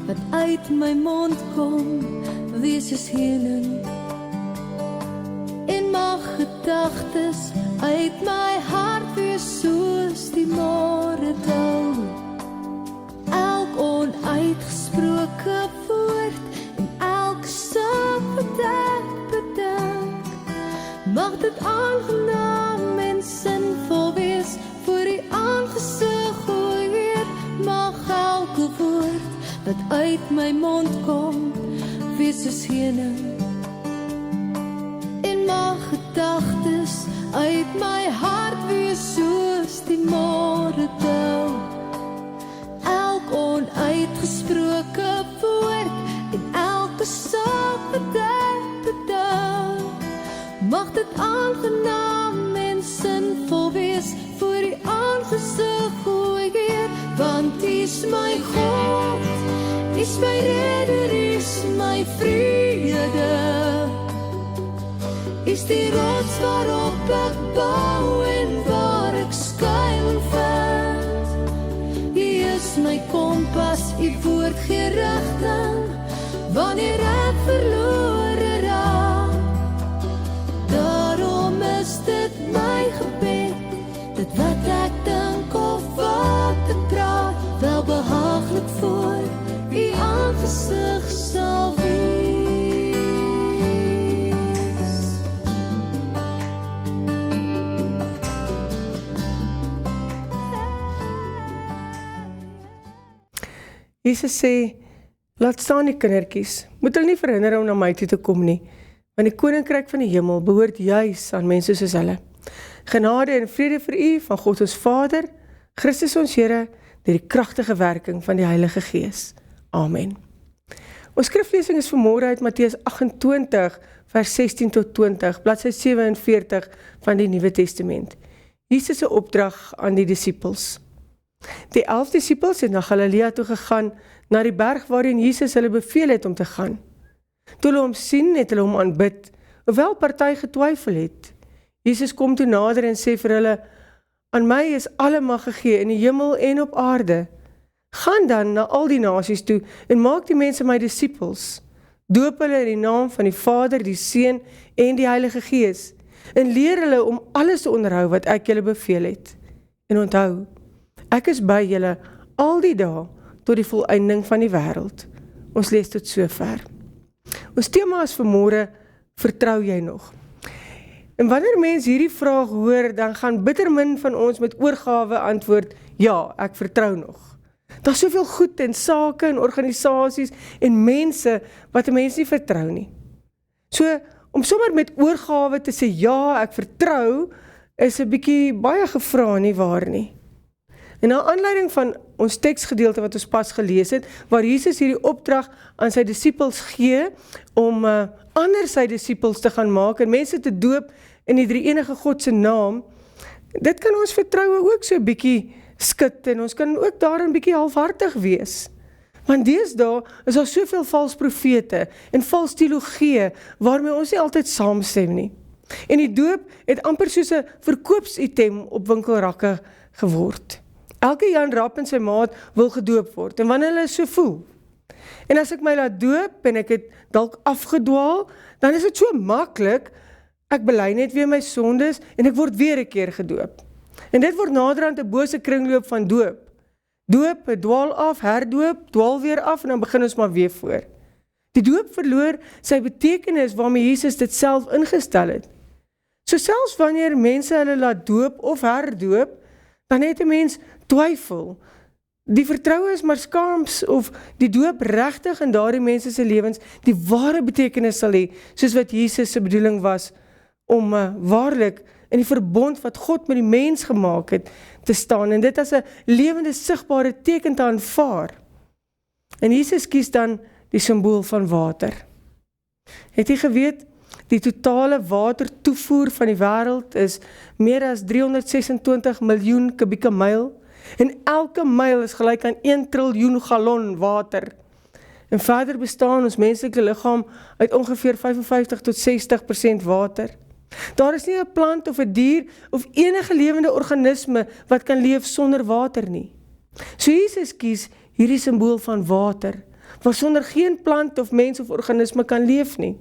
wat uit my mond kom, wees soos heuning. En mag gedagtes uit my hart wees soos die môre dal. Elk onuitgesproke woord en elke saak wat ek bedank, mag dit aangenaam en sinvol wees voor die aangesig, o Heer. Mag elke woord wat uit my mond kom, wees soos heuning. En mag gedagtes uit my hart wees soos die môre dal. Elk onuitgesproke woord en elke saak wat ek bedank, mag dit aangenaam en sinvol wees voor die aangesig, o Heer. Want U is my God, U is my redder, U is my vrede. U is die rots waarop ek bou en waar ek skuil vind. U is my kompas, U woord gee rigting wanneer ek verlore raak. Daarom is dit my gebed, dit wat ek dink of wat ek praat, wel behaaglik voor U aangesig sal wees. Jesus sê, laat staan die kindertjies, moet hulle nie verhinder om na my toe te kom nie, want die koninkryk van die hemel behoort juis aan mense soos hulle. Genade en vrede vir u van God ons Vader, Christus ons Here, deur die kragtige werking van die Heilige Gees. Amen. Ons skriflesing is vanmôre uit Matteus 28, vers 16 tot 20, bladsy 47 van die Nuwe Testament. Jesus se opdrag aan die disippels. Die 11 disippels het na Galilea toe gegaan, na die berg waarin Jesus hulle beveel het om te gaan. Toe hulle hom sien, het hulle hom aanbid, hoewel party getwyfel het. Jesus kom toe nader en sê vir hulle, aan my is alle mag gegee in die hemel en op aarde. Gaan dan na al die nasies toe en maak die mense my disippels. Doop hulle in die naam van die Vader, die Seun en die Heilige Gees en leer hulle om alles te onderhou wat ek julle beveel het. En onthou, ek is by julle al die dae tot die volëinding van die wêreld. Ons lees tot sover. Ons tema is vanmôre, vertrou jy nog? En wanneer mens hierdie vraag hoor, dan gaan bitter min van ons met oorgawe antwoord, ja, ek vertrou nog. Daar is soveel goed en sake en organisasies en mense wat 'n mens nie vertrou nie. So, om sommer met oorgawe te sê, ja, ek vertrou, is 'n bietjie baie gevra nie waar nie. En na aanleiding van ons teksgedeelte wat ons pas gelees het, waar Jesus hierdie opdrag aan sy disippels gee, om ander sy disippels te gaan maak, en mense te doop in die drie-enige God se naam, dit kan ons vertroue ook so 'n bietjie skit, en ons kan ook daarin bietjie halfhartig wees. Want deesdae is daar soveel vals profete en vals teologie, waarmee ons nie altyd saamstem nie. En die doop het amper soos 'n verkoopsitem op winkelrakke geword. Elke Jan Rapp en sy maat wil gedoop word, en wanneer hulle so voel. En as ek my laat doop, en ek het dalk afgedwaal, dan is dit so maklik, ek bely net weer my sondes, en ek word weer 'n keer gedoop. En dit word naderhand 'n bose kringloop van doop. Doop, dwaal af, herdoop, dwaal weer af, en dan begin ons maar weer voor. Die doop verloor sy betekenis waarmee Jesus dit self ingestel het. So selfs wanneer mense hulle laat doop of herdoop, dan het 'n mens twyfel. Die vertroue is maar skaams of die doop regtig in daardie mense se lewens die ware betekenis sal hê, soos wat Jesus se bedoeling was om waarlik in die verbond wat God met die mens gemaak het te staan, en dit as 'n lewende sigbare teken te aanvaar. En Jesus kies dan die simbool van water. Het jy geweet, die totale watertoevoer van die wêreld is meer as 326 miljoen kubieke myl, en elke myl is gelyk aan 1 triljoen gallon water. En verder bestaan ons menslike liggaam uit ongeveer 55 tot 60% water. Daar is nie 'n plant of 'n dier of enige lewende organisme wat kan leef sonder water nie. So Jesus kies hierdie simbool van water waarsonder geen plant of mens of organisme kan leef nie.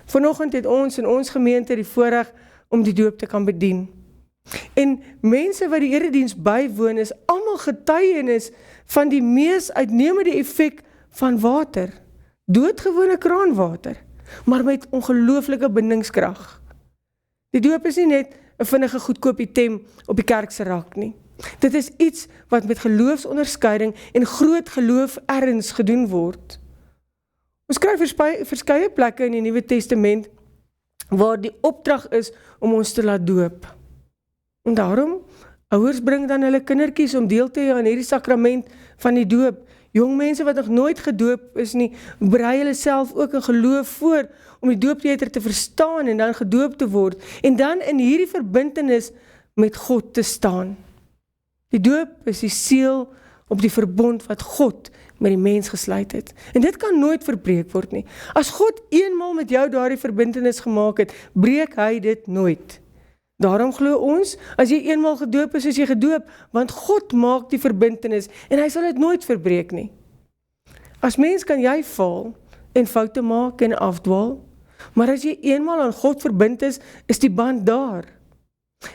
Vanoggend het ons in ons gemeente die voorreg om die doop te kan bedien. En mense wat die erediens bywoon is almal getuienis van die mees uitnemende effek van water. Doodgewone kraanwater, maar met ongelooflike bindingskrag. Die doop is nie net 'n vinnige goedkoop item op die kerk se rak nie. Dit is iets wat met geloofsonderskeiding en groot geloof erns gedoen word. Ons kry verskeie plekke in die Nuwe Testament waar die opdrag is om ons te laat doop. En daarom, ouers bring dan hulle kindertjies om deel te hê aan hierdie sakrament van die doop. Jong mense wat nog nooit gedoop is nie, berei hulle self ook in geloof voor om die doopleer te verstaan en dan gedoop te word en dan in hierdie verbintenis met God te staan. Die doop is die seël op die verbond wat God met die mens gesluit het. En dit kan nooit verbreek word nie. As God eenmaal met jou daardie verbintenis gemaak het, breek hy dit nooit. Daarom glo ons, as jy eenmaal gedoop is jy gedoop, want God maak die verbintenis en hy sal dit nooit verbreek nie. As mens kan jy val en foute maak en afdwaal, maar as jy eenmaal aan God verbind is die band daar.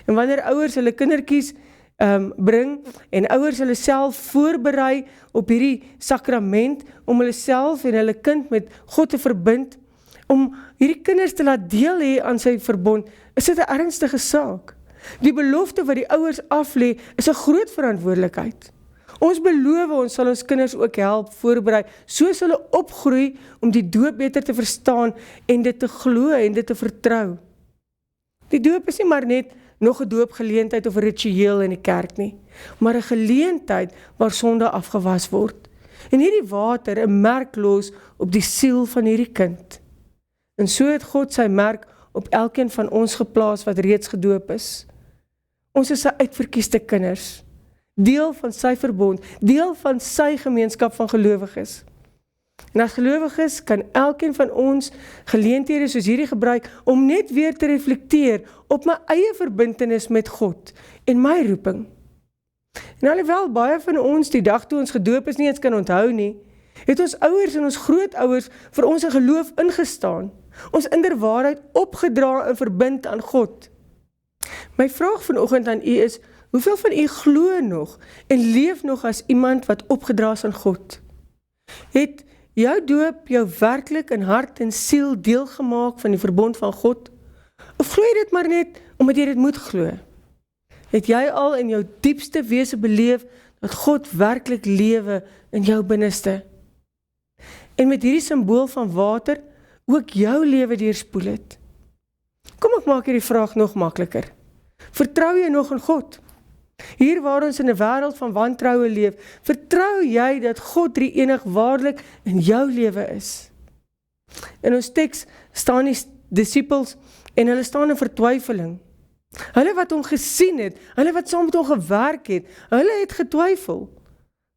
En wanneer ouers hulle kindertjies bring en ouers hulle self voorberei op hierdie sakrament om hulle self en hulle kind met God te verbind, om hierdie kinders te laat deel hê aan sy verbond, is dit 'n ernstige saak. Die belofte wat die ouers aflê is 'n groot verantwoordelikheid. Ons beloof ons sal ons kinders ook help voorberei, soos hulle opgroei om die doop beter te verstaan en dit te glo en dit te vertrou. Die doop is nie maar net nog 'n doopgeleentheid of 'n ritueel in die kerk nie, maar 'n geleentheid waar sonde afgewas word. En hierdie water 'n merk los op die siel van hierdie kind. En so het God sy merk op elkeen van ons geplaas wat reeds gedoop is. Ons is sy uitverkieste kinders, deel van sy verbond, deel van sy gemeenskap van gelowiges. En as gelowiges kan elkeen van ons geleenthede soos hierdie gebruik om net weer te reflekteer op my eie verbintenis met God en my roeping. En alhoewel baie van ons die dag toe ons gedoop is nie eens kan onthou nie, het ons ouers en ons grootouers vir ons in geloof ingestaan, ons inderwaarheid opgedra en verbind aan God. My vraag vanoggend aan u is, hoeveel van u glo nog en leef nog as iemand wat opgedra is aan God? Het jou doop jou werklik in hart en siel deel gemaak van die verbond van God? Of glo jy dit maar net omdat jy dit moet glo? Het jy al in jou diepste wese beleef dat God werklik lewe in jou binneste? En met hierdie simbool van water ook jou lewe deurspoel het? Kom ek maak hierdie vraag nog makliker. Vertrou jy nog in God? Hier waar ons in 'n wêreld van wantroue leef, vertrou jy dat God drie-enig waarlik in jou lewe is? In ons teks staan die disippels en hulle staan in vertwyfeling. Hulle wat hom gesien het, hulle wat saam met hom gewerk het, hulle het getwyfel.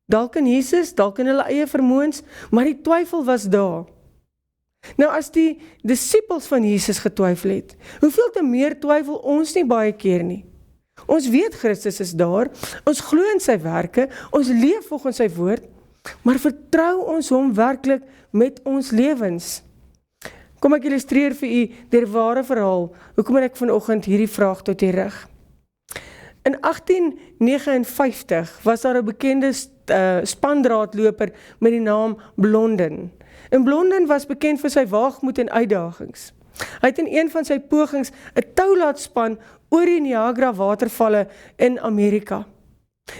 Dalk in Jesus, dalk in hulle eie vermoëns, maar die twyfel was daar. Nou as die disippels van Jesus getwyfel het, hoeveel te meer twyfel ons nie baie keer nie. Ons weet Christus is daar, ons glo in sy werke, ons leef volgens sy woord, maar vertrou ons hom werklik met ons lewens? Kom ek illustreer vir u deur ware verhaal, hoekom ek vanoggend hierdie vraag tot u rig. In 1859 was daar 'n bekende spandraadloper met die naam Blondin. En Blondin was bekend vir sy waagmoed en uitdagings. Hy het in een van sy pogings 'n tou laat span oor die Niagara watervalle in Amerika.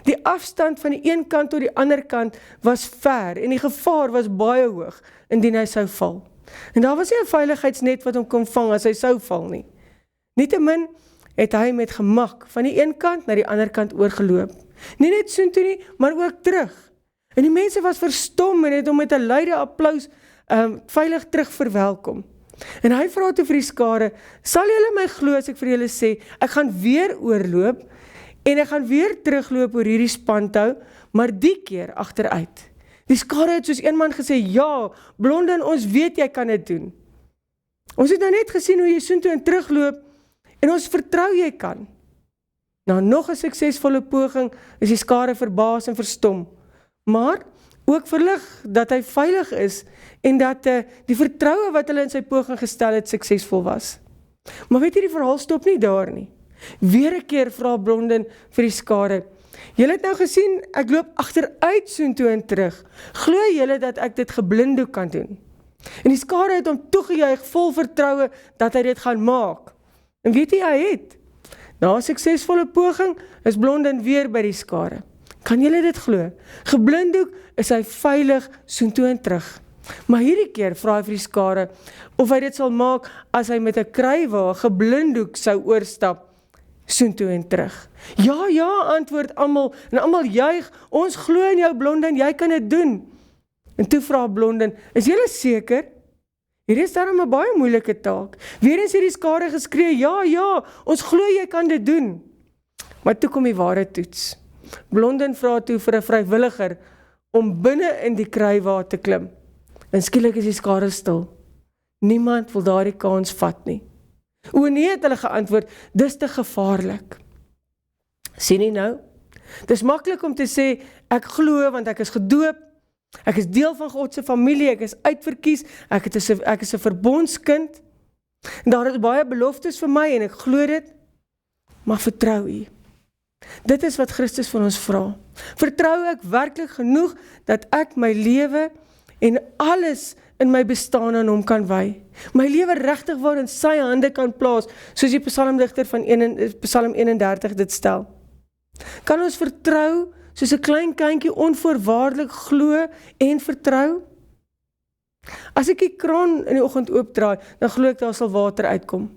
Die afstand van die een kant tot die ander kant was ver en die gevaar was baie hoog indien hy sou val. En daar was nie 'n veiligheidsnet wat hom kon vang as hy sou val nie. Nietemin het hy met gemak van die een kant na die ander kant oorgeloop. Nie net soontoe nie, maar ook terug. En die mense was verstom en het hom met 'n luide applaus veilig terug verwelkom. En hy vra toe vir die skare, sal julle my glo as ek vir julle sê, ek gaan weer oorloop en ek gaan weer terugloop oor hierdie spantou, maar die keer agteruit. Die skare het soos een man gesê, ja, Blondin, ons weet jy kan dit doen. Ons het nou net gesien hoe jy soontoe en terugloop en ons vertrou jy kan. Na nog 'n suksesvolle poging is die skare verbaas en verstom. Maar ook verlig dat hy veilig is en dat die vertroue wat hulle in sy poging gestel het, suksesvol was. Maar weet jy, die verhaal stop nie daar nie. Weer 'n keer vra Blondin vir die skare, julle het nou gesien, ek loop agteruit soontoe en terug. Glo julle dat ek dit geblinddoek kan doen? En die skare het hom toegejuig vol vertroue dat hy dit gaan maak. En weet jy, hy het. Na 'n suksesvolle poging is Blondin weer by die skare. Kan julle dit glo? Geblinddoek is hy veilig soontoe en terug. Maar hierdie keer vra hy vir die skare of hy dit sal maak as hy met 'n kruiwa geblinddoek sou oorstap soontoe en terug. Ja, ja, antwoord almal en almal juig, ons glo in jou Blondin, jy kan dit doen. En toe vra Blondin, is julle seker? Hier is daarom 'n baie moeilike taak. Weer eens het die skare geskree, ja, ja, ons glo jy kan dit doen. Maar toe kom die ware toets. Blondin vra toe vir 'n vrywilliger om binne in die kruiwa te klim. En skielik is die skare stil. Niemand wil daardie kans vat nie. O nee, het hulle geantwoord, dis te gevaarlik. Sien jy nou? Dis maklik om te sê, ek glo want ek is gedoop, ek is deel van God se familie, ek is uitverkies, ek is 'n verbondskind, en daar is baie beloftes vir my en ek glo dit, maar vertrou U. Dit is wat Christus van ons vra. Vertrou ek werklik genoeg dat ek my lewe en alles in my bestaan aan hom kan wy. My lewe regtig waar in sy hande kan plaas, soos die psalmdigter van Psalm 31 dit stel. Kan ons vertrou soos 'n klein kindjie onvoorwaardelik glo en vertrou? As ek die kraan in die oggend oopdraai, dan glo ek daar sal water uitkom.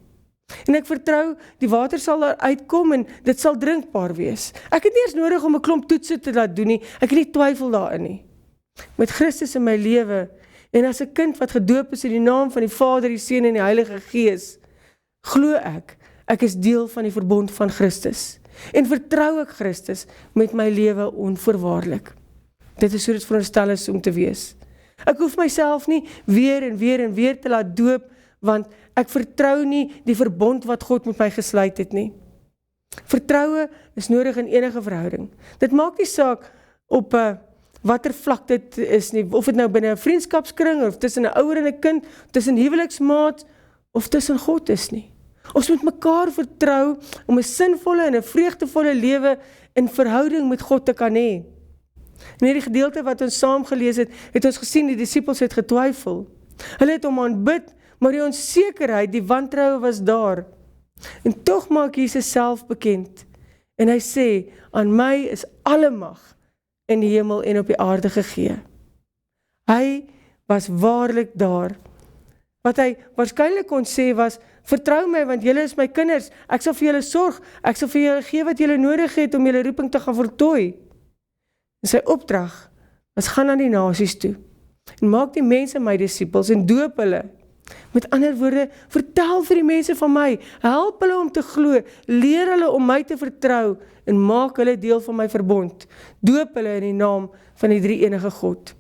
En ek vertrou, die water sal daar uitkom en dit sal drinkbaar wees. Ek het nie eens nodig om 'n klomp toetse te laat doen nie, ek het nie twyfel daarin nie. Met Christus in my lewe, en as 'n kind wat gedoop is in die naam van die Vader, die Seun en die Heilige Gees, glo ek is deel van die verbond van Christus, en vertrou ek Christus met my lewe onvoorwaardelik. Dit is hoe dit veronderstel is om te wees. Ek hoef myself nie weer en weer en weer te laat doop, want ek vertrou nie die verbond wat God met my gesluit het nie. Vertroue is nodig in enige verhouding. Dit maak nie saak op watter vlak dit is nie, of dit nou binne 'n vriendskapskring, of tussen 'n ouer en 'n kind, tussen huweliksmaat, of tussen God is nie. Ons moet mekaar vertrou om 'n sinvolle en 'n vreugdevolle lewe in verhouding met God te kan hê. In hierdie gedeelte wat ons saam gelees het, het ons gesien die disippels het getwyfel. Hulle het hom aanbid, maar die onsekerheid, die wantroue was daar. En tog maak Jesus self bekend. En hy sê, aan my is alle mag in die hemel en op die aarde gegee. Hy was waarlik daar. Wat hy waarskynlik kon sê was, vertrou my want julle is my kinders, ek sal vir julle sorg, ek sal vir julle gee wat julle nodig het om julle roeping te gaan voltooi. En sy opdrag was, gaan na die nasies toe, en maak die mense my disippels en doop hulle. Met ander woorde, vertel vir die mense van my, help hulle om te glo, leer hulle om my te vertrou, en maak hulle deel van my verbond, doop hulle in die naam van die drie enige God.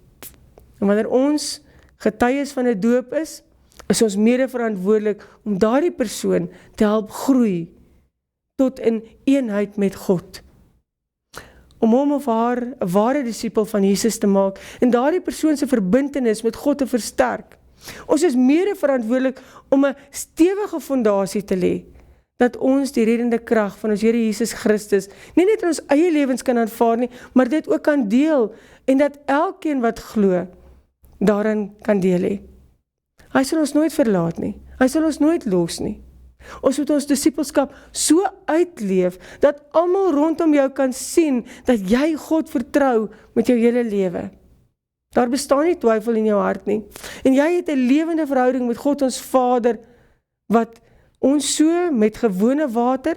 En wanneer ons getuies van 'n doop is ons mede verantwoordelik om daardie persoon te help groei tot in eenheid met God. Om hom of haar 'n ware disipel van Jesus te maak en daardie persoon se verbintenis met God te versterk. Ons is mede verantwoordelik om 'n stewige fondasie te lê, dat ons die reddende krag van ons Here Jesus Christus nie net in ons eie lewens kan aanvaar nie, maar dit ook kan deel en dat elkeen wat glo daarin kan deel hê. Hy sal ons nooit verlaat nie. Hy sal ons nooit los nie. Ons moet ons disipelskap so uitleef, dat almal rondom jou kan sien, dat jy God vertrou met jou hele lewe. Daar bestaan nie twyfel in jou hart nie. En jy het 'n lewende verhouding met God ons Vader, wat ons so met gewone water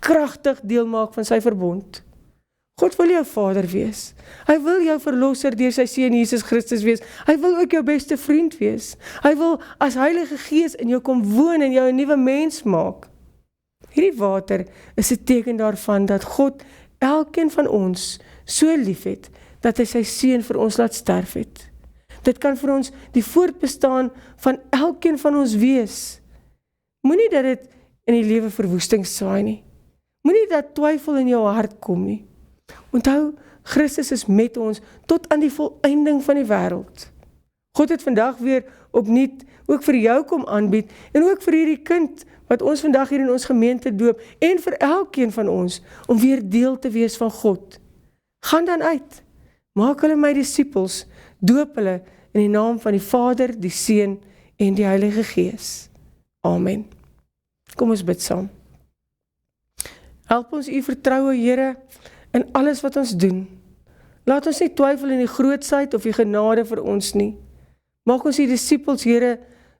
kragtig deel maak van sy verbond. God wil jou Vader wees. Hy wil jou verlosser deur sy Seun Jesus Christus wees. Hy wil ook jou beste vriend wees. Hy wil as Heilige Gees in jou kom woon en jou 'n nuwe mens maak. Hierdie water is 'n teken daarvan dat God elkeen van ons so liefhet, dat hy sy Seun vir ons laat sterf het. Dit kan vir ons die voortbestaan van elkeen van ons wees. Moenie dat dit in die lewe verwoesting saai nie. Moenie dat twyfel in jou hart kom nie. Onthou, Christus is met ons tot aan die volëinding van die wêreld. God het vandag weer opnuut ook vir jou kom aanbied en ook vir hierdie kind wat ons vandag hier in ons gemeente doop en vir elkeen van ons om weer deel te wees van God. Gaan dan uit, maak hulle my disippels, doop hulle in die naam van die Vader, die Seun en die Heilige Gees. Amen. Kom ons bid saam. Help ons u vertroue, Here, in alles wat ons doen. Laat ons nie twyfel in die grootsheid of die genade vir ons nie. Maak ons die disippels, Here,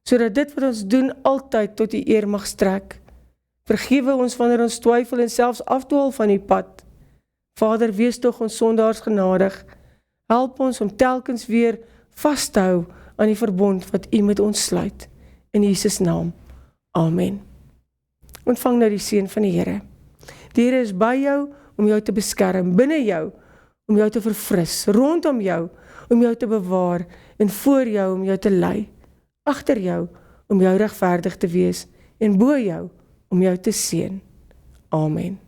sodat dit wat ons doen altyd tot die eer mag strek. Vergewe ons wanneer ons twyfel en selfs afdwaal van die pad. Vader, wees tog ons sondaars genadig. Help ons om telkens weer vas te hou aan die verbond wat u met ons sluit. In Jesus naam. Amen. Ontvang nou die seën van die Here. Die Here is by jou om jou te beskerm, binne jou om jou te verfris, rondom jou om jou te bewaar en voor jou om jou te lei, agter jou om jou regverdig te wees en bo jou om jou te seën. Amen.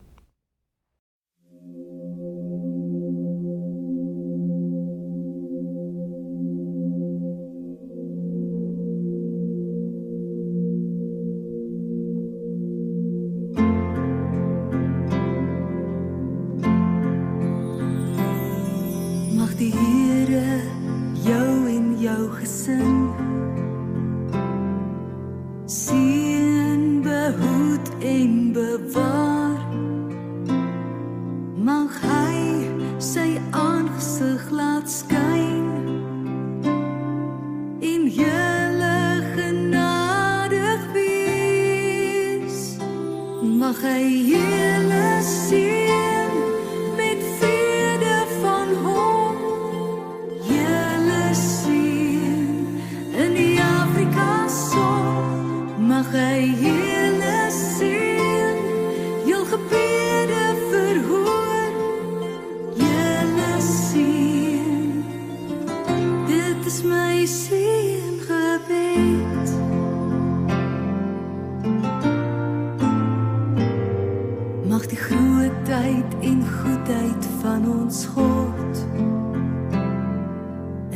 Die Here jou en jou gesin seën, behoed en bewaar. Mag hy sy aangesig laat skyn en julle genadig wees. Mag hy julle seën met vrede van hom. Mag hy julle seën, jul gebede verhoor, julle seën. Dit is my seëngebed. Mag die grootheid en goedheid van ons God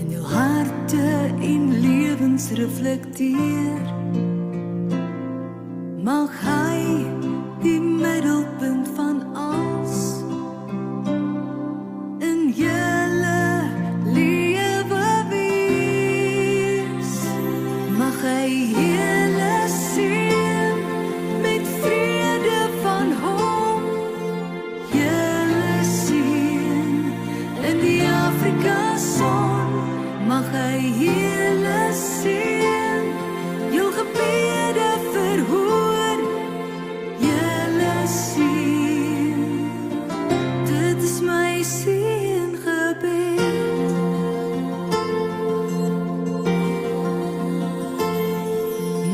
in jou harte en lewens reflekteer. Mag hy die middelpunt van alles in julle lewe wees. Mag hy julle seën met vrede van hom. Julle seën in die Afrika son. Mag hy julle seën, jou gebede verhoor.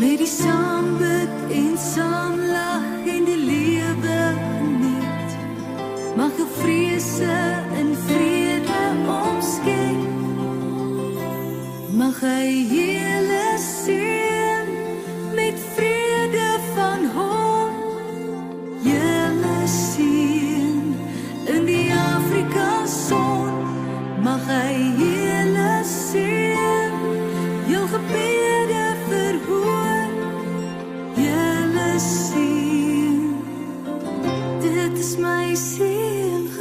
Met die saambid en saamlag en die lewe geniet, mag jou vrese in vrede omskep. Mag hy julle seën met vrede van hom. Julle seën in die Afrika son. Mag hy julle seën, jou gebede verhoor. Julle seën, dit is my seën.